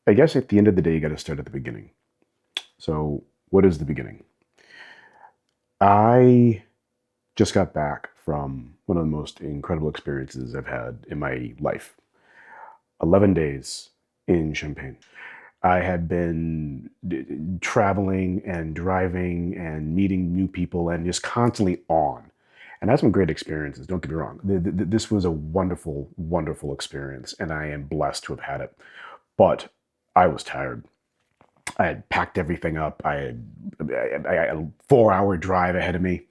I guess at the end of the day, you got to start at the beginning. So, what is the beginning? I just got back from one of the most incredible experiences I've had in my life. 11 days in Champagne. I had been traveling and driving and meeting new people and just constantly on. And I had some great experiences, don't get me wrong. This was a wonderful, wonderful experience, and I am blessed to have had it. But I was tired. I had packed everything up. I had a 4-hour drive ahead of me.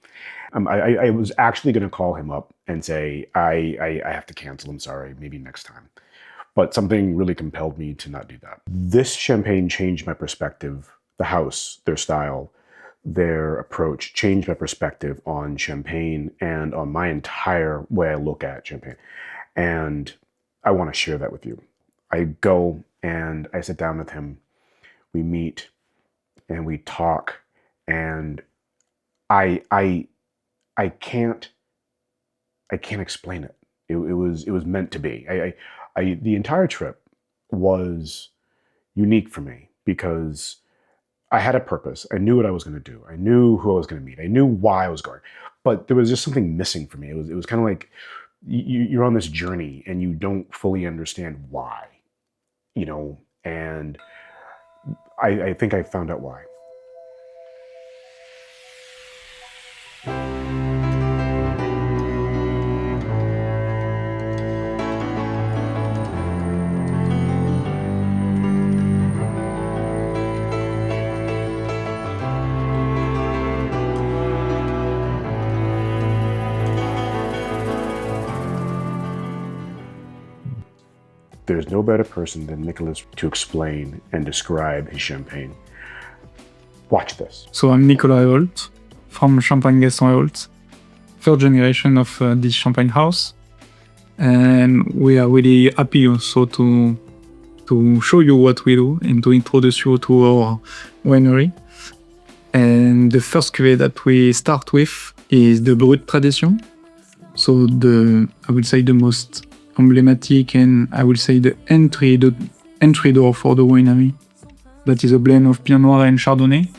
I was actually going to call him up and say, I have to cancel. I'm sorry, maybe next time. But something really compelled me to not do that. This Champagne changed my perspective. The house, their style, their approach changed my perspective on Champagne and on my entire way I look at Champagne. And I want to share that with you. I go and I sit down with him. We meet and we talk, and I can't explain it. It was meant to be. The entire trip was unique for me because I had a purpose. I knew what I was going to do. I knew who I was going to meet. I knew why I was going. But there was just something missing for me. It was kind of like you're on this journey and you don't fully understand why, and I think I found out why. There's no better person than Nicholas to explain and describe his Champagne. Watch this. So I'm Nicolas Revolte from Champagne Gaston Revolte, third generation of this Champagne house. And we are really happy also to show you what we do and to introduce you to our winery. And the first cuvée that we start with is the Brut Tradition. So I would say the most emblematic and I would say the entry door for the winery. That is a blend of Pinot Noir and Chardonnay,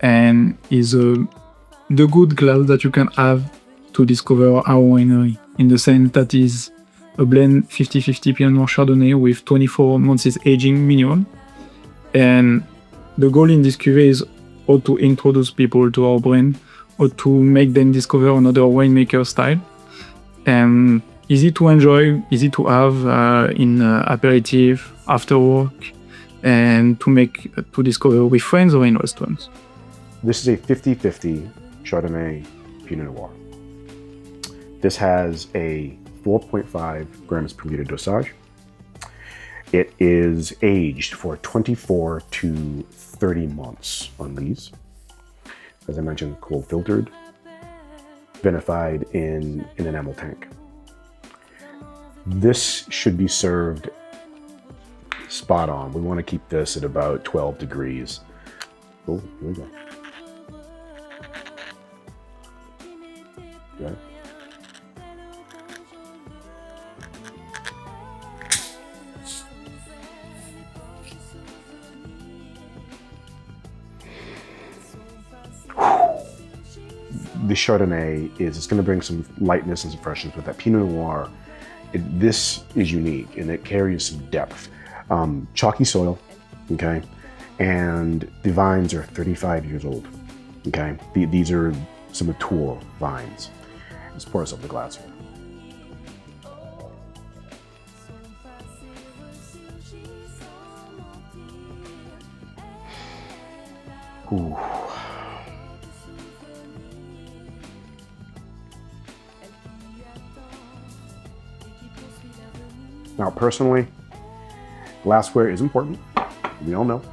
and is the good glass that you can have to discover our winery. In the sense that is a blend 50-50 Pinot Noir Chardonnay with 24 months aging minimum. And the goal in this cuvée is how to introduce people to our brand, or to make them discover another winemaker style. And easy to enjoy, easy to have in aperitif, after work, and to discover with friends or in restaurants. This is a 50-50 Chardonnay Pinot Noir. This has a 4.5 grams per liter dosage. It is aged for 24 to 30 months on these. As I mentioned, cold filtered, vinified in an enamel tank. This should be served spot on. We want to keep this at about 12 degrees. Oh, here we go. Okay. The Chardonnay it's going to bring some lightness and some freshness with that Pinot Noir. This is unique and it carries some depth. Chalky soil, okay? And the vines are 35 years old, okay? These are some mature vines. Let's pour us up the glass here. Ooh. Now, personally, glassware is important. We all know.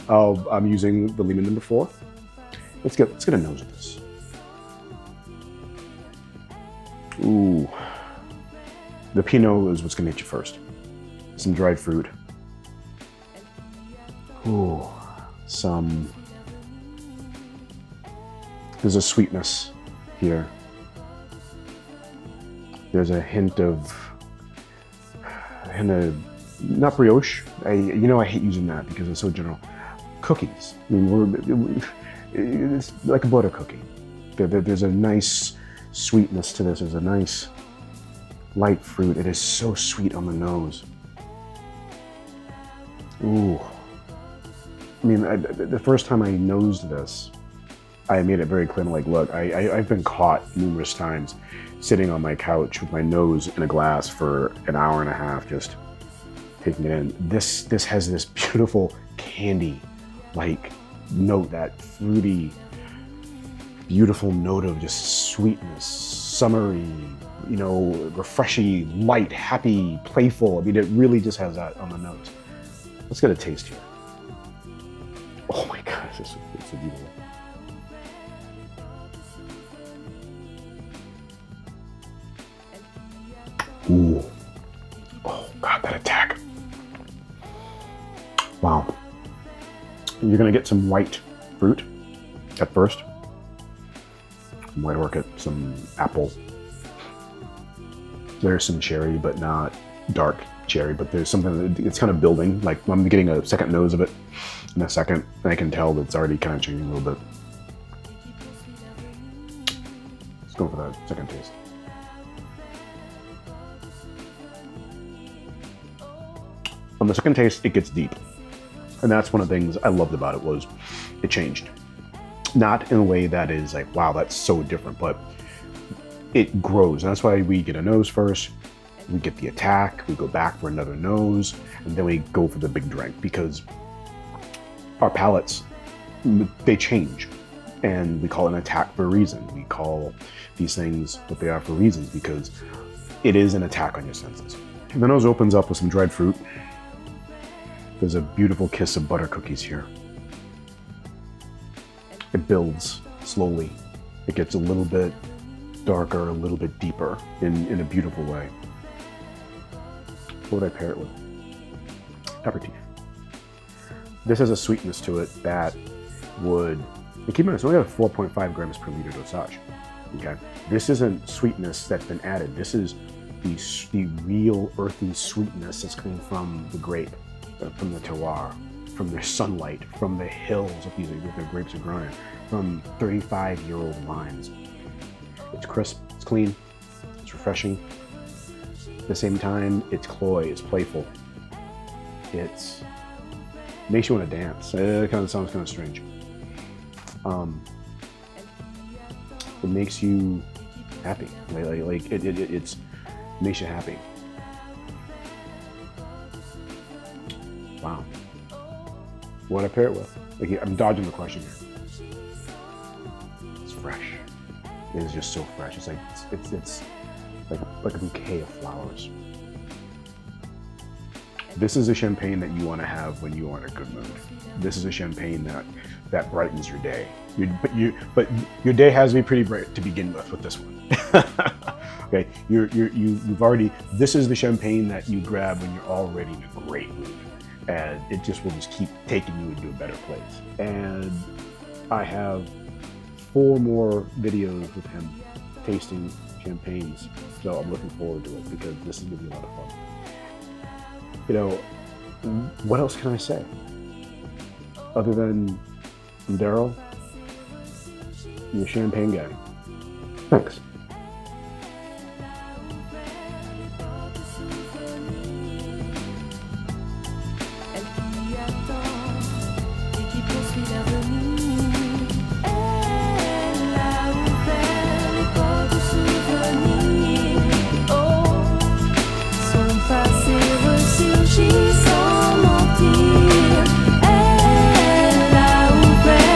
I'm using the Lehman number 4. Let's get a nose of this. Ooh, the Pinot is what's gonna hit you first. Some dried fruit. Ooh, there's a sweetness here. There's a hint of not brioche. I hate using that because it's so general. Cookies. I mean, it's like a butter cookie. There's a nice sweetness to this. There's a nice light fruit. It is so sweet on the nose. Ooh. I mean, the first time I nosed this, I made it very clear. Like, look, I've been caught numerous times sitting on my couch with my nose in a glass for an hour and a half, just taking it in. This has this beautiful candy-like note, that fruity, beautiful note of just sweetness, summery, refreshing, light, happy, playful. I mean, it really just has that on the nose. Let's get a taste here. Oh my gosh, it's so beautiful. Ooh. Oh God, that attack. Wow. You're gonna get some white fruit at first. Some white orchid, some apple. There's some cherry, but not dark cherry, but there's something, it's kind of building. Like, I'm getting a second nose of it in a second, and I can tell that it's already kind of changing a little bit. Let's go for that second taste. On the second taste, it gets deep. And that's one of the things I loved about it, was it changed. Not in a way that is like, wow, that's so different, but it grows. And that's why we get a nose first, we get the attack, we go back for another nose, and then we go for the big drink, because our palates, they change. And we call it an attack for a reason. We call these things what they are for reasons, because it is an attack on your senses. And the nose opens up with some dried fruit. There's a beautiful kiss of butter cookies here. It builds slowly. It gets a little bit darker, a little bit deeper in a beautiful way. What would I pair it with? Aperitif. This has a sweetness to it that would, and keep in mind, it's only got 4.5 grams per liter dosage. Okay, this isn't sweetness that's been added. This is the real earthy sweetness that's coming from the grape, from the terroir, from the sunlight, from the hills that the grapes are growing, from 35-year-old vines. It's crisp, it's clean, it's refreshing. At the same time, it's cloy, it's playful. It makes you want to dance. It kind of sounds kind of strange. It makes you happy. It makes you happy. Wow. What I pair it with? Like, I'm dodging the question here. It's fresh. It is just so fresh. It's like a bouquet of flowers. This is a champagne that you want to have when you are in a good mood. This is a champagne that brightens your day. But your day has to be pretty bright to begin with this one. Okay, you've already. This is the champagne that you grab when you're already in a great mood, and it just will just keep taking you into a better place. And I have 4 more videos with him tasting champagnes, so I'm looking forward to it, because this is gonna be a lot of fun. What else can I say? Other than I'm Daryl, you're a champagne guy. Thanks.